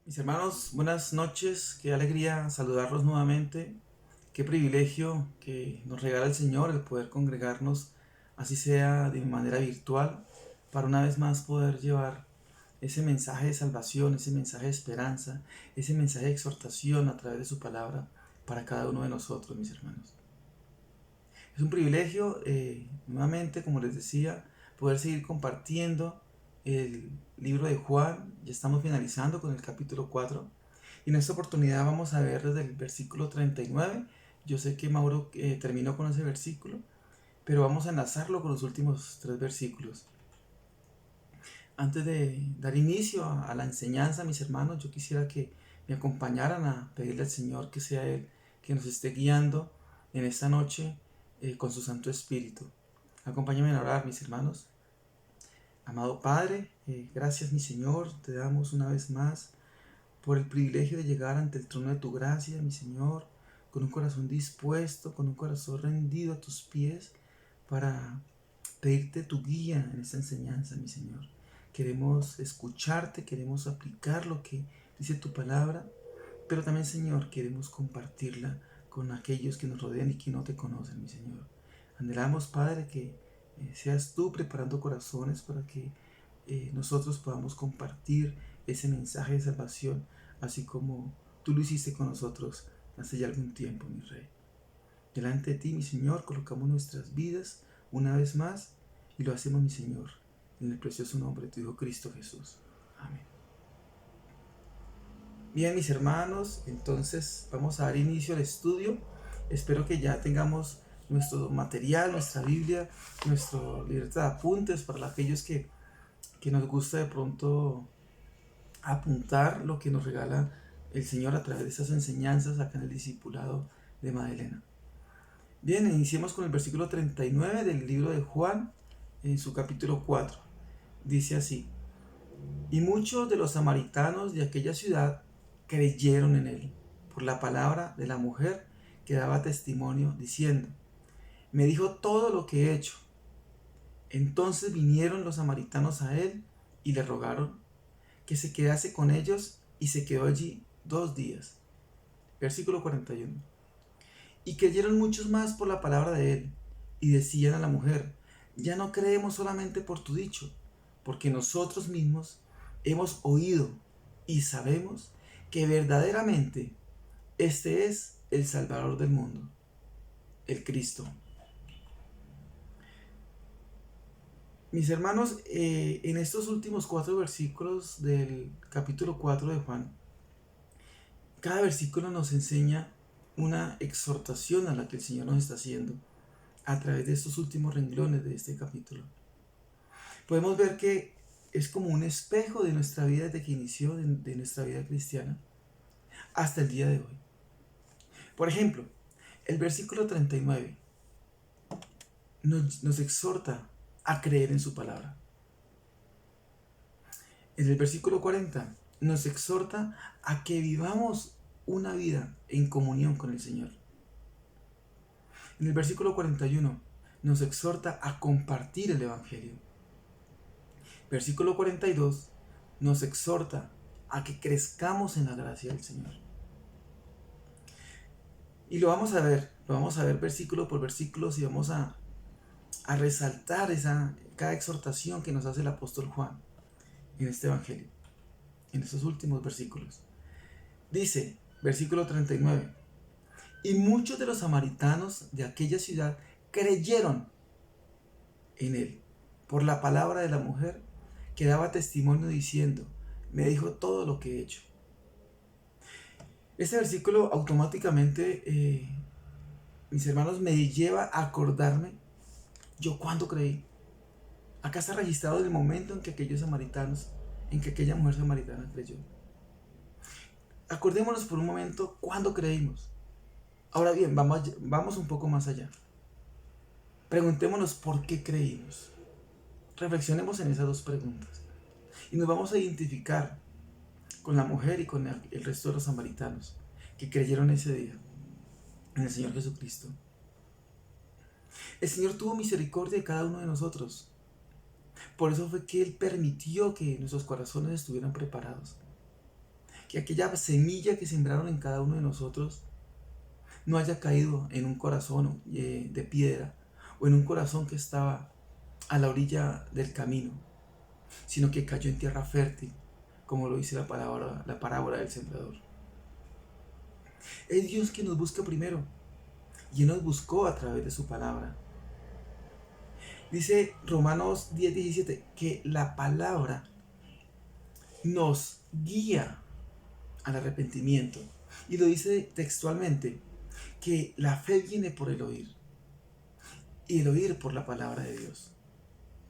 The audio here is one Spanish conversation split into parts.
Mis hermanos, buenas noches, qué alegría saludarlos nuevamente, qué privilegio que nos regala el Señor el poder congregarnos, así sea de manera virtual, para una vez más poder llevar ese mensaje de salvación, ese mensaje de esperanza, ese mensaje de exhortación a través de su palabra para cada uno de nosotros, mis hermanos. Es un privilegio, nuevamente, como les decía, poder seguir compartiendo el libro de Juan. Ya estamos finalizando con el capítulo 4. Y en esta oportunidad vamos a ver desde el versículo 39. Yo sé que Mauro terminó con ese versículo, pero vamos a enlazarlo con los últimos tres versículos. Antes de dar inicio a la enseñanza, mis hermanos, yo quisiera que me acompañaran a pedirle al Señor que sea Él que nos esté guiando en esta noche con su Santo Espíritu. Acompáñenme a orar, mis hermanos. Amado Padre, gracias, mi Señor, te damos una vez más por el privilegio de llegar ante el trono de tu gracia, mi Señor, con un corazón dispuesto, con un corazón rendido a tus pies para pedirte tu guía en esta enseñanza, mi Señor. Queremos escucharte, queremos aplicar lo que dice tu palabra, pero también, Señor, queremos compartirla con aquellos que nos rodean y que no te conocen, mi Señor. Anhelamos, Padre, que seas tú preparando corazones para que nosotros podamos compartir ese mensaje de salvación, así como tú lo hiciste con nosotros hace ya algún tiempo, mi Rey. Delante de ti, mi Señor, colocamos nuestras vidas una vez más y lo hacemos, mi Señor, en el precioso nombre de tu Hijo Cristo Jesús. Amén. Bien, mis hermanos, entonces vamos a dar inicio al estudio. Espero que ya tengamos nuestro material, nuestra Biblia, nuestra libreta de apuntes para aquellos que nos gusta de pronto apuntar lo que nos regala el Señor a través de esas enseñanzas acá en el discipulado de Magdalena. Bien, iniciemos con el versículo 39 del libro de Juan, en su capítulo 4. Dice así: y muchos de los samaritanos de aquella ciudad creyeron en él, por la palabra de la mujer que daba testimonio, diciendo: me dijo todo lo que he hecho. Entonces vinieron los samaritanos a él y le rogaron que se quedase con ellos, y se quedó allí 2 días. Versículo 41. Y creyeron muchos más por la palabra de él, y decían a la mujer: ya no creemos solamente por tu dicho, porque nosotros mismos hemos oído y sabemos que verdaderamente este es el Salvador del mundo, el Cristo. Mis hermanos, en estos últimos 4 versículos del capítulo 4 de Juan, cada versículo nos enseña una exhortación a la que el Señor nos está haciendo a través de estos últimos renglones de este capítulo. Podemos ver que es como un espejo de nuestra vida desde que inició, de nuestra vida cristiana, hasta el día de hoy. Por ejemplo, el versículo 39 nos exhorta a creer en su palabra. En el versículo 40 nos exhorta a que vivamos una vida en comunión con el Señor. En el versículo 41 nos exhorta a compartir el Evangelio. Versículo 42 nos exhorta a que crezcamos en la gracia del Señor. Y lo vamos a ver versículo por versículo, y vamos a resaltar cada exhortación que nos hace el apóstol Juan en este Evangelio, en estos últimos versículos. Dice, versículo 39, y muchos de los samaritanos de aquella ciudad creyeron en él por la palabra de la mujer que daba testimonio diciendo: me dijo todo lo que he hecho. Este versículo automáticamente, mis hermanos, me lleva a acordarme yo cuando creí. Acá está registrado el momento en que aquella mujer samaritana creyó. Acordémonos por un momento cuándo creímos. Ahora bien, vamos un poco más allá. Preguntémonos por qué creímos. Reflexionemos en esas dos preguntas. Y nos vamos a identificar con la mujer y con el resto de los samaritanos que creyeron ese día en el Señor Jesucristo. El Señor tuvo misericordia de cada uno de nosotros. Por eso fue que Él permitió que nuestros corazones estuvieran preparados, que aquella semilla que sembraron en cada uno de nosotros no haya caído en un corazón de piedra o en un corazón que estaba a la orilla del camino, sino que cayó en tierra fértil, como lo dice la parábola del sembrador. Es Dios quien nos busca primero, y Él nos buscó a través de su palabra. Dice Romanos 10:17 que la palabra nos guía al arrepentimiento. Y lo dice textualmente, que la fe viene por el oír, y el oír por la palabra de Dios.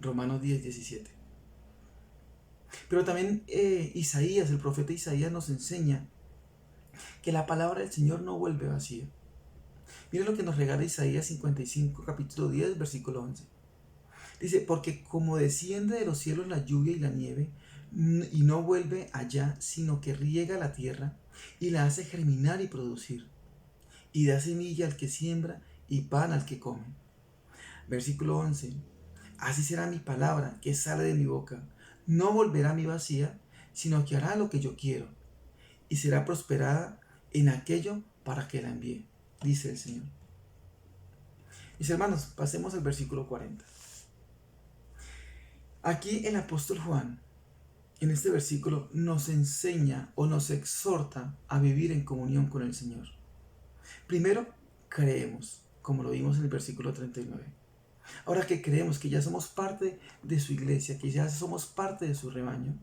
Romanos 10:17. Pero también Isaías, el profeta Isaías, nos enseña que la palabra del Señor no vuelve vacía. Miren lo que nos regala Isaías 55, capítulo 10, versículo 11. Dice, porque como desciende de los cielos la lluvia y la nieve, y no vuelve allá, sino que riega la tierra y la hace germinar y producir, y da semilla al que siembra y pan al que come. Versículo 11. Así será mi palabra que sale de mi boca. No volverá a mí vacía, sino que hará lo que yo quiero, y será prosperada en aquello para que la envíe, dice el Señor. Mis hermanos, pasemos al versículo 40. Aquí el apóstol Juan, en este versículo, nos enseña o nos exhorta a vivir en comunión con el Señor. Primero, creemos, como lo vimos en el versículo 39. Ahora que creemos que ya somos parte de su iglesia, que ya somos parte de su rebaño,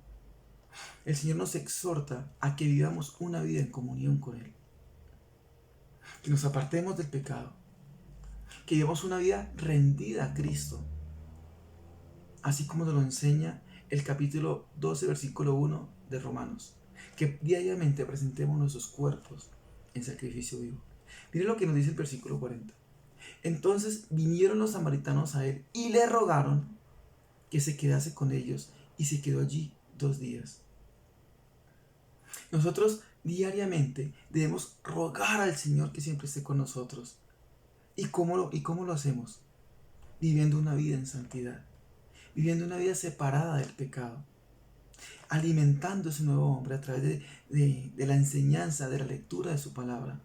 el Señor nos exhorta a que vivamos una vida en comunión con Él. Que nos apartemos del pecado. Que vivamos una vida rendida a Cristo. Así como nos lo enseña el capítulo 12, versículo 1 de Romanos. Que diariamente presentemos nuestros cuerpos en sacrificio vivo. Miren lo que nos dice el versículo 40. Entonces vinieron los samaritanos a él y le rogaron que se quedase con ellos, y se quedó allí 2 días. Nosotros diariamente debemos rogar al Señor que siempre esté con nosotros. ¿Y cómo lo hacemos? Viviendo una vida en santidad, viviendo una vida separada del pecado, alimentando ese nuevo hombre a través de la enseñanza, de la lectura de su palabra,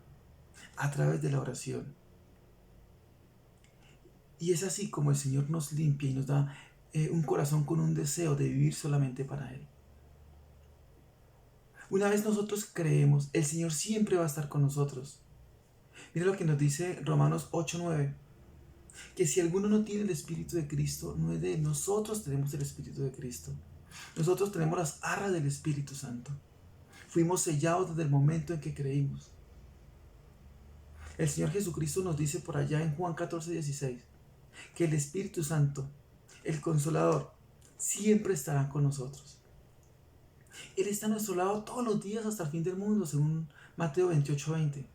a través de la oración. Y es así como el Señor nos limpia y nos da un corazón con un deseo de vivir solamente para Él. Una vez nosotros creemos, el Señor siempre va a estar con nosotros. Mira lo que nos dice Romanos 8:9, que si alguno no tiene el Espíritu de Cristo, no es de Él. Nosotros tenemos el Espíritu de Cristo. Nosotros tenemos las arras del Espíritu Santo. Fuimos sellados desde el momento en que creímos. El Señor Jesucristo nos dice por allá en Juan 14:16, que el Espíritu Santo, el Consolador, siempre estará con nosotros. Él está a nuestro lado todos los días hasta el fin del mundo, según Mateo 28:20.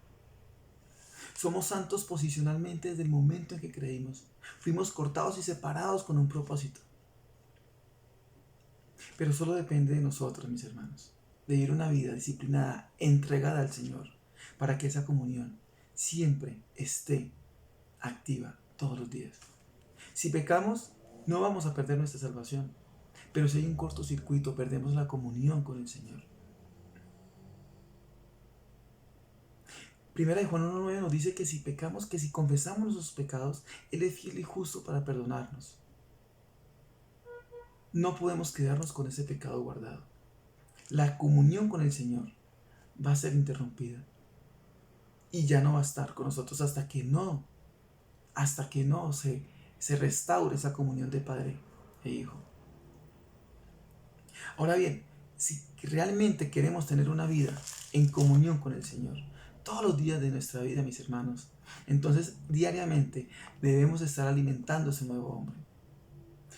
Somos santos posicionalmente desde el momento en que creímos. Fuimos cortados y separados con un propósito. Pero solo depende de nosotros, mis hermanos, de vivir una vida disciplinada, entregada al Señor, para que esa comunión siempre esté activa todos los días. Si pecamos, no vamos a perder nuestra salvación, pero si hay un cortocircuito, perdemos la comunión con el Señor. Primera de Juan 1:9 nos dice que si pecamos, que si confesamos nuestros pecados, Él es fiel y justo para perdonarnos. No podemos quedarnos con ese pecado guardado. La comunión con el Señor va a ser interrumpida y ya no va a estar con nosotros hasta que no se restaure esa comunión de Padre e Hijo. Ahora bien, si realmente queremos tener una vida en comunión con el Señor, todos los días de nuestra vida, mis hermanos, entonces diariamente debemos estar alimentando ese nuevo hombre.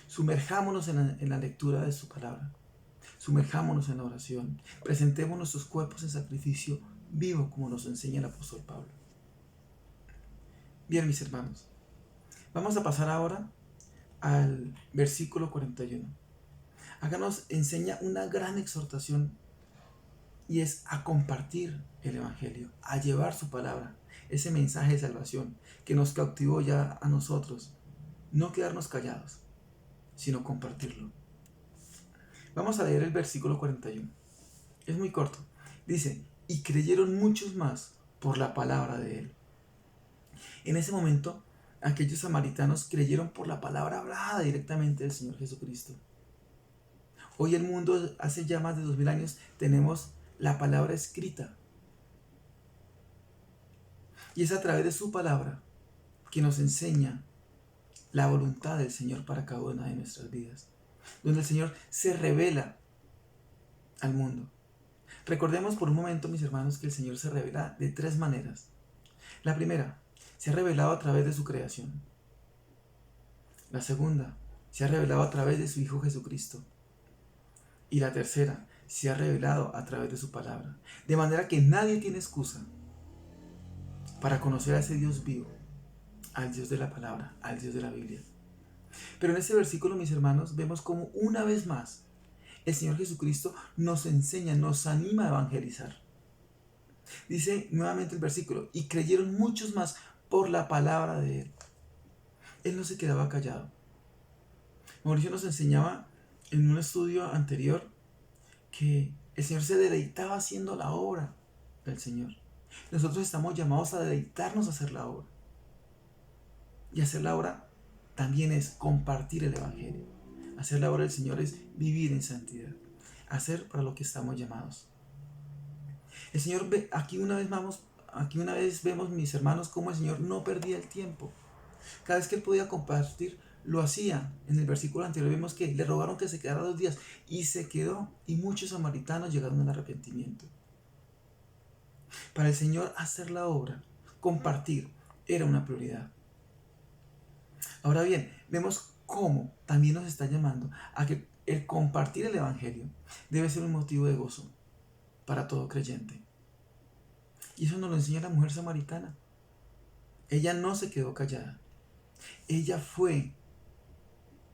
Sumerjámonos en la lectura de su palabra. Sumerjámonos en la oración. Presentemos nuestros cuerpos en sacrificio vivo, como nos enseña el apóstol Pablo. Bien, mis hermanos, vamos a pasar ahora al versículo 41. Acá nos enseña una gran exhortación, y es a compartir el Evangelio, a llevar su palabra, ese mensaje de salvación que nos cautivó ya a nosotros. No quedarnos callados, sino compartirlo. Vamos a leer el versículo 41. Es muy corto Dice, y creyeron muchos más por la palabra de él. En ese momento, aquellos samaritanos creyeron por la palabra hablada directamente del Señor Jesucristo. Hoy el mundo, hace ya más de 2000 años, tenemos la palabra escrita. Y es a través de su palabra que nos enseña la voluntad del Señor para cada una de nuestras vidas. Donde el Señor se revela al mundo. Recordemos por un momento, mis hermanos, que el Señor se revela de 3 maneras. La primera, se ha revelado a través de su creación. La segunda, se ha revelado a través de su Hijo Jesucristo. Y la tercera, se ha revelado a través de su palabra. De manera que nadie tiene excusa para conocer a ese Dios vivo, al Dios de la palabra, al Dios de la Biblia. Pero en este versículo, mis hermanos, vemos como una vez más el Señor Jesucristo nos enseña, nos anima a evangelizar. Dice nuevamente el versículo, y creyeron muchos más por la palabra de Él. Él no se quedaba callado. Mauricio nos enseñaba en un estudio anterior que el Señor se deleitaba haciendo la obra del Señor. Nosotros estamos llamados a deleitarnos a hacer la obra. Y hacer la obra también es compartir el Evangelio. Hacer la obra del Señor es vivir en santidad. Hacer para lo que estamos llamados. El Señor ve, aquí una vez vemos, mis hermanos, cómo el Señor no perdía el tiempo. Cada vez que Él podía compartir, lo hacía. En el versículo anterior vemos que le rogaron que se quedara 2 días y se quedó. Y muchos samaritanos llegaron al arrepentimiento. Para el Señor hacer la obra, compartir, era una prioridad. Ahora bien, vemos cómo también nos está llamando a que el compartir el Evangelio debe ser un motivo de gozo para todo creyente. Y eso nos lo enseña la mujer samaritana. Ella no se quedó callada. Ella fue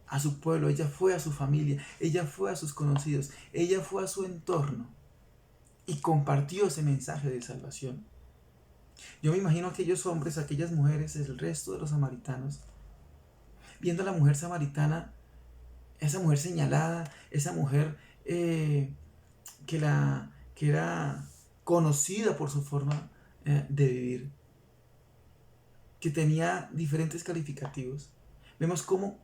a su pueblo, ella fue a su familia, ella fue a sus conocidos, ella fue a su entorno y compartió ese mensaje de salvación. Yo me imagino a aquellos hombres, a aquellas mujeres, el resto de los samaritanos, viendo a la mujer samaritana, esa mujer señalada, esa mujer que era conocida por su forma de vivir, que tenía diferentes calificativos. Vemos cómo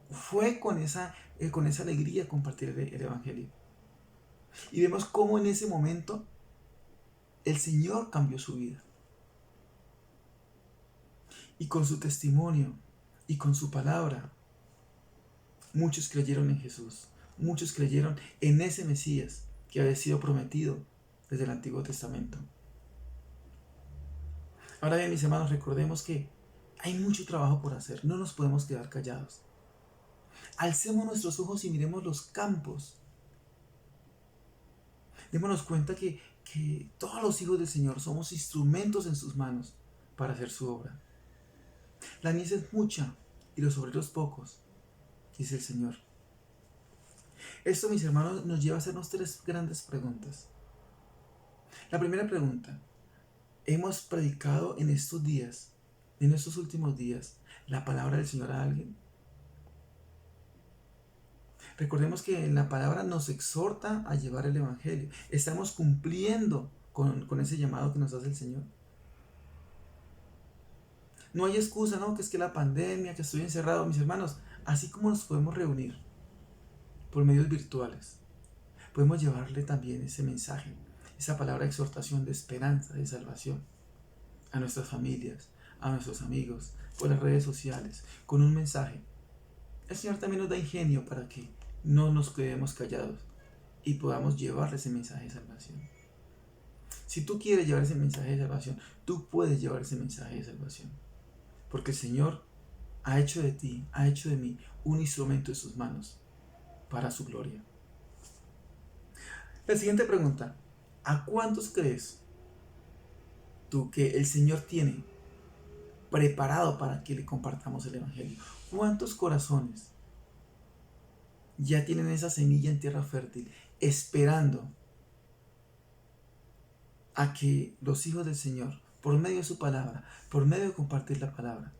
fue con esa alegría compartir el Evangelio. Y vemos cómo en ese momento el Señor cambió su vida. Y con su testimonio y con su palabra, muchos creyeron en Jesús. Muchos creyeron en ese Mesías que había sido prometido desde el Antiguo Testamento. Ahora bien, mis hermanos, recordemos que hay mucho trabajo por hacer. No nos podemos quedar callados. Alcemos nuestros ojos y miremos los campos. Démonos cuenta que todos los hijos del Señor somos instrumentos en sus manos para hacer su obra. La mies es mucha y los obreros pocos, dice el Señor. Esto, mis hermanos, nos lleva a hacernos 3 grandes preguntas. La primera pregunta: ¿hemos predicado en estos días, en estos últimos días, la palabra del Señor a alguien? Recordemos que en la palabra nos exhorta a llevar el Evangelio. Estamos cumpliendo con ese llamado que nos hace el Señor. No hay excusa, ¿no? Que es que la pandemia, que estoy encerrado. Mis hermanos, así como nos podemos reunir por medios virtuales, podemos llevarle también ese mensaje, esa palabra de exhortación, de esperanza, de salvación a nuestras familias, a nuestros amigos, por las redes sociales, con un mensaje. El Señor también nos da ingenio para que no nos quedemos callados y podamos llevarle ese mensaje de salvación. Si tú quieres llevar ese mensaje de salvación, tú puedes llevar ese mensaje de salvación. Porque el Señor ha hecho de ti, ha hecho de mí un instrumento en sus manos para su gloria. La siguiente pregunta: ¿a cuántos crees tú que el Señor tiene preparado para que le compartamos el Evangelio? ¿Cuántos corazones ya tienen esa semilla en tierra fértil, esperando a que los hijos del Señor, por medio de su palabra, por medio de compartir la palabra,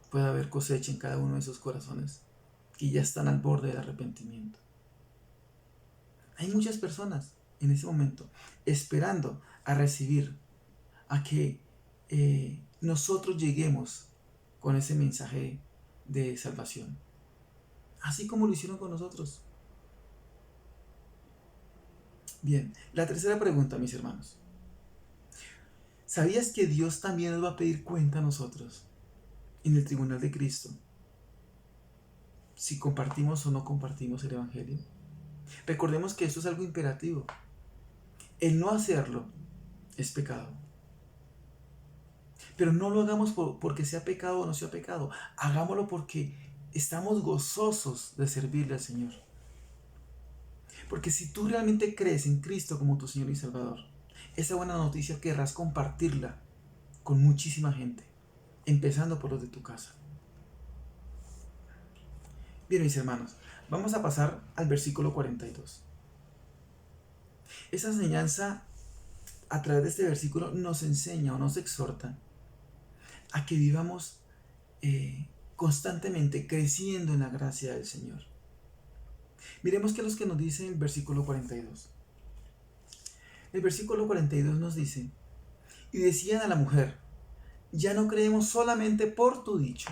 pueda haber cosecha en cada uno de esos corazones que ya están al borde del arrepentimiento? Hay muchas personas en ese momento, esperando a recibir, a que nosotros lleguemos con ese mensaje de salvación. Así como lo hicieron con nosotros. Bien, la tercera pregunta, mis hermanos. ¿Sabías que Dios también nos va a pedir cuenta a nosotros en el tribunal de Cristo si compartimos o no compartimos el Evangelio? Recordemos que esto es algo imperativo. El no hacerlo es pecado. Pero no lo hagamos porque sea pecado o no sea pecado. Hagámoslo porque estamos gozosos de servirle al Señor. Porque si tú realmente crees en Cristo como tu Señor y Salvador, esa buena noticia querrás compartirla con muchísima gente, empezando por los de tu casa. Bien, mis hermanos, vamos a pasar al versículo 42. Esa enseñanza a través de este versículo nos enseña o nos exhorta a que vivamos constantemente creciendo en la gracia del Señor. Miremos qué es lo que nos dice el versículo 42. El versículo 42 nos dice: y decían a la mujer, ya no creemos solamente por tu dicho,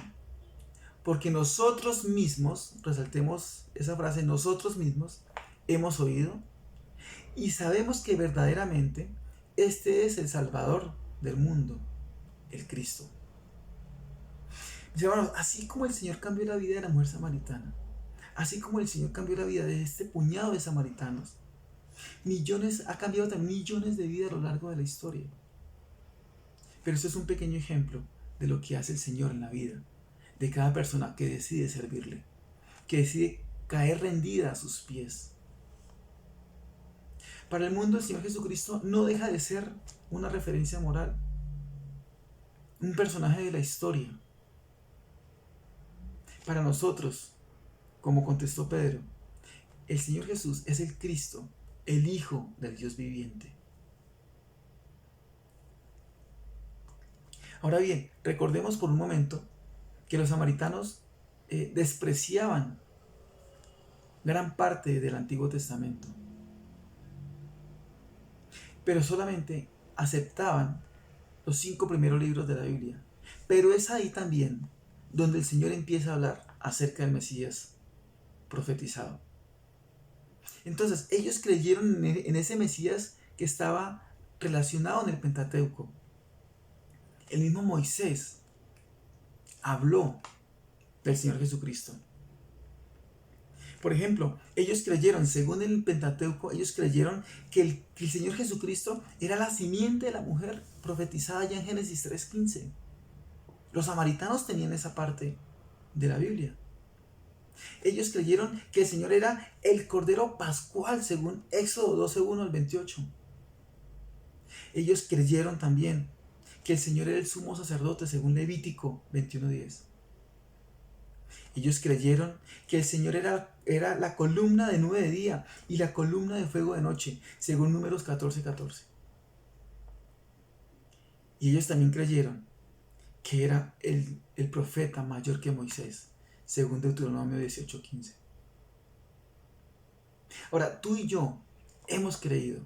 porque nosotros mismos, resaltemos esa frase, nosotros mismos hemos oído y sabemos que verdaderamente este es el Salvador del mundo, el Cristo. Mis hermanos, así como el Señor cambió la vida de la mujer samaritana, así como el Señor cambió la vida de este puñado de samaritanos, ha cambiado también millones de vidas a lo largo de la historia. Pero esto es un pequeño ejemplo de lo que hace el Señor en la vida de cada persona que decide servirle, que decide caer rendida a sus pies. Para el mundo, el Señor Jesucristo no deja de ser una referencia moral, un personaje de la historia. Para nosotros, como contestó Pedro, el Señor Jesús es el Cristo, el Hijo del Dios viviente. Ahora bien, recordemos por un momento que los samaritanos despreciaban gran parte del Antiguo Testamento, pero solamente aceptaban los 5 primeros libros de la Biblia. Pero es ahí también donde el Señor empieza a hablar acerca del Mesías profetizado. Entonces, ellos creyeron en ese Mesías que estaba relacionado en el Pentateuco. El mismo Moisés habló del Señor Jesucristo. Por ejemplo, ellos creyeron, según el Pentateuco, ellos creyeron que el Señor Jesucristo era la simiente de la mujer profetizada ya en Génesis 3:15. Los samaritanos tenían esa parte de la Biblia. Ellos creyeron que el Señor era el Cordero Pascual, según Éxodo 12:1 al 28. Ellos creyeron también que el Señor era el sumo sacerdote, según Levítico 21:10. Ellos creyeron que el Señor era la columna de nube de día y la columna de fuego de noche, según Números 14:14. Y ellos también creyeron que era el profeta mayor que Moisés, según Deuteronomio 18:15. Ahora, tú y yo hemos creído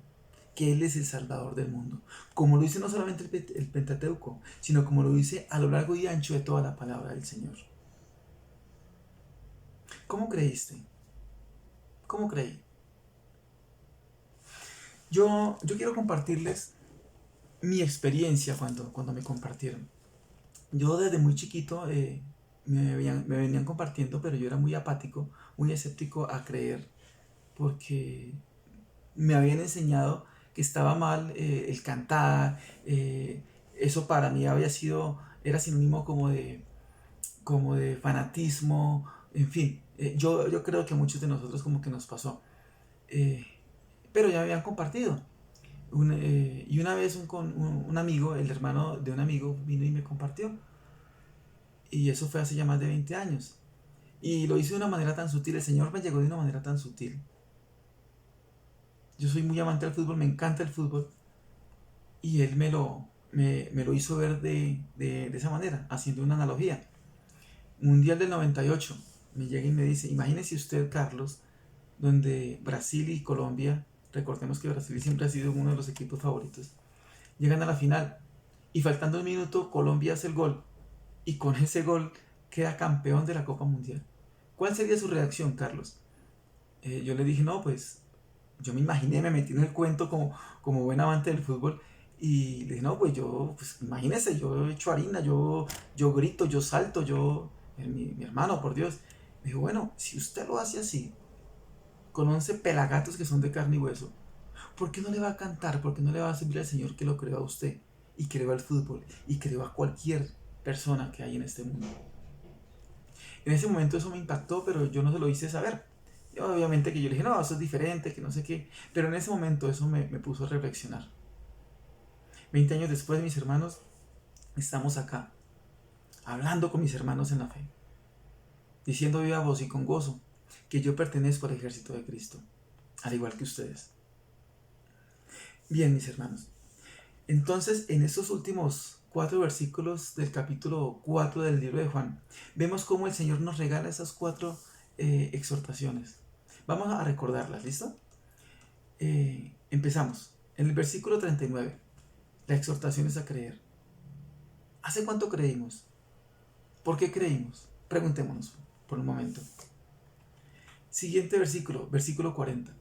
que Él es el Salvador del mundo, como lo dice no solamente el Pentateuco, sino como lo dice a lo largo y ancho de toda la palabra del Señor. ¿Cómo creíste? ¿Cómo creí? Yo quiero compartirles mi experiencia cuando me compartieron. Yo desde muy chiquito me venían compartiendo, pero yo era muy apático, muy escéptico a creer, porque me habían enseñado que estaba mal el cantar, eso para mí era sinónimo como de fanatismo, en fin, yo creo que a muchos de nosotros como que nos pasó, pero ya me habían compartido. Y una vez un amigo, el hermano de un amigo, vino y me compartió. Y eso fue hace ya más de 20 años. Y lo hice de una manera tan sutil. El Señor me llegó de una manera tan sutil. Yo soy muy amante del fútbol, me encanta el fútbol. Y Él me lo hizo ver de esa manera, haciendo una analogía. Mundial del 98. Me llega y me dice: imagínese usted, Carlos, donde Brasil y Colombia Recordemos que Brasil siempre ha sido uno de los equipos favoritos. Llegan a la final y faltando un minuto Colombia hace el gol y con ese gol queda campeón de la Copa Mundial. ¿Cuál sería su reacción, Carlos? Yo le dije, no, pues yo me imaginé, me metí en el cuento como buen amante del fútbol y le dije, no, pues imagínese, yo echo harina, yo grito, yo salto, mi hermano, por Dios. Me dijo, bueno, si usted lo hace así, con 11 pelagatos que son de carne y hueso, ¿por qué no le va a cantar? ¿Por qué no le va a servir al Señor que lo creó a usted? Y creó al fútbol, y creó a cualquier persona que hay en este mundo. En ese momento eso me impactó, pero yo no se lo hice saber. Y obviamente que yo le dije, no, eso es diferente, que no sé qué. Pero en ese momento eso me puso a reflexionar. 20 años después, mis hermanos, estamos acá, hablando con mis hermanos en la fe, diciendo viva voz y con gozo que yo pertenezco al ejército de Cristo, al igual que ustedes. Bien, mis hermanos, entonces en estos últimos 4 versículos del capítulo 4 del libro de Juan, vemos cómo el Señor nos regala esas 4 exhortaciones. Vamos a recordarlas, ¿listo? Empezamos. En el versículo 39, la exhortación es a creer. ¿Hace cuánto creímos? ¿Por qué creímos? Preguntémonos por un momento. Siguiente versículo, versículo 40.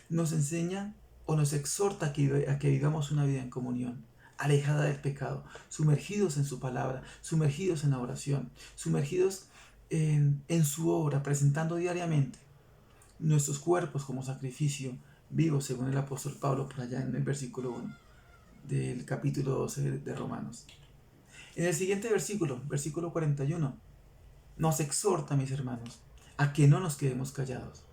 Nos enseña o nos exhorta a que vivamos una vida en comunión, alejada del pecado, sumergidos en su palabra, sumergidos en la oración, sumergidos en su obra, presentando diariamente nuestros cuerpos como sacrificio vivo, según el apóstol Pablo por allá en el versículo 1 del capítulo 12 de Romanos. En el siguiente versículo, versículo 41, nos exhorta, mis hermanos, a que no nos quedemos callados.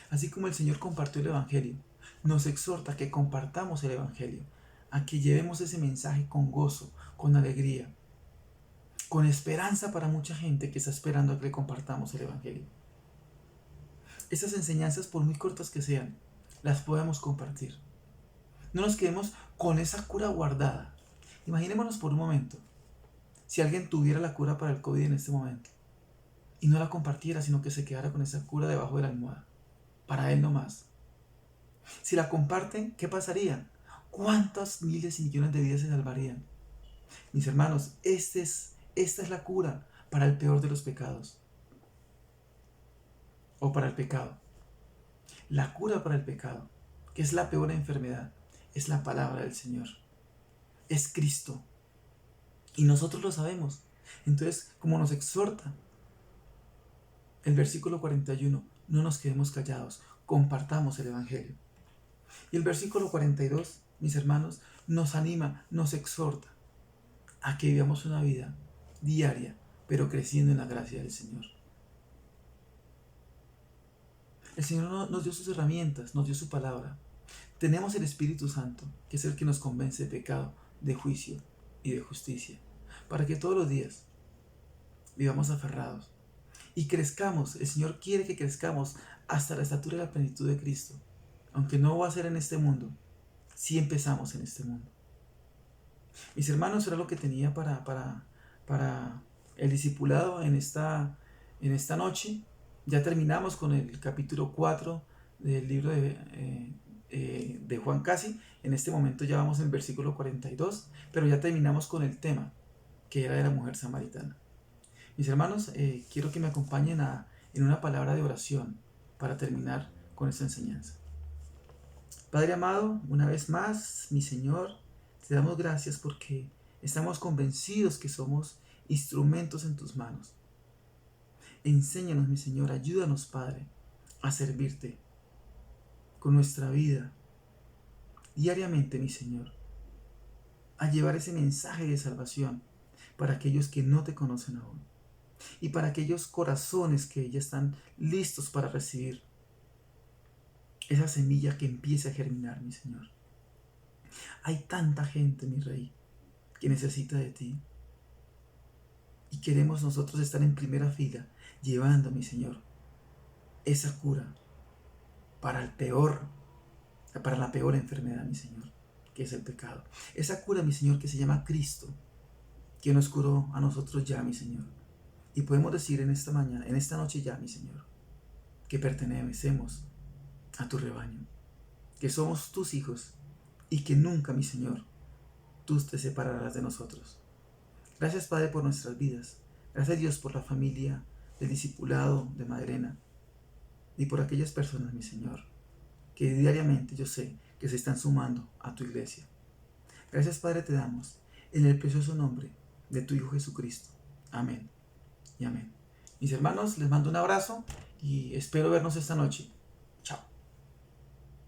Así como el Señor compartió el Evangelio, nos exhorta a que compartamos el Evangelio, a que llevemos ese mensaje con gozo, con alegría, con esperanza para mucha gente que está esperando a que le compartamos el Evangelio. Esas enseñanzas, por muy cortas que sean, las podemos compartir. No nos quedemos con esa cura guardada. Imaginémonos por un momento, si alguien tuviera la cura para el COVID en este momento, y no la compartiera, sino que se quedara con esa cura debajo de la almohada, para él nomás. Si la comparten, ¿qué pasaría? ¿Cuántas miles y millones de vidas se salvarían? Mis hermanos, esta es la cura para el peor de los pecados. O para el pecado. La cura para el pecado, que es la peor enfermedad, es la palabra del Señor. Es Cristo. Y nosotros lo sabemos. Entonces, como nos exhorta el versículo 41, no nos quedemos callados, compartamos el Evangelio. Y el versículo 42, mis hermanos, nos anima, nos exhorta a que vivamos una vida diaria, pero creciendo en la gracia del Señor. El Señor nos dio sus herramientas, nos dio su palabra. Tenemos el Espíritu Santo, que es el que nos convence de pecado, de juicio y de justicia, para que todos los días vivamos aferrados y crezcamos. El Señor quiere que crezcamos hasta la estatura y la plenitud de Cristo. Aunque no va a ser en este mundo, sí empezamos en este mundo. Mis hermanos, era lo que tenía para el discipulado en esta noche. Ya terminamos con el capítulo 4 del libro de Juan casi. En este momento ya vamos en el versículo 42, pero ya terminamos con el tema, que era de la mujer samaritana. Mis hermanos, quiero que me acompañen en una palabra de oración para terminar con esta enseñanza. Padre amado, una vez más, mi Señor, te damos gracias porque estamos convencidos que somos instrumentos en tus manos. Enséñanos, mi Señor, ayúdanos, Padre, a servirte con nuestra vida diariamente, mi Señor, a llevar ese mensaje de salvación para aquellos que no te conocen aún y para aquellos corazones que ya están listos para recibir esa semilla que empiece a germinar, mi Señor. Hay tanta gente, mi Rey, que necesita de ti. Y queremos nosotros estar en primera fila, llevando, mi Señor, esa cura para la peor enfermedad, mi Señor, que es el pecado. Esa cura, mi Señor, que se llama Cristo, que nos curó a nosotros ya, mi Señor. Y podemos decir en esta mañana, en esta noche ya, mi Señor, que pertenecemos a tu rebaño, que somos tus hijos y que nunca, mi Señor, tú te separarás de nosotros. Gracias, Padre, por nuestras vidas. Gracias, Dios, por la familia del discipulado de Maderena y por aquellas personas, mi Señor, que diariamente yo sé que se están sumando a tu iglesia. Gracias, Padre, te damos en el precioso nombre de tu Hijo Jesucristo. Amén y amén. Mis hermanos, les mando un abrazo y espero vernos esta noche. Chao.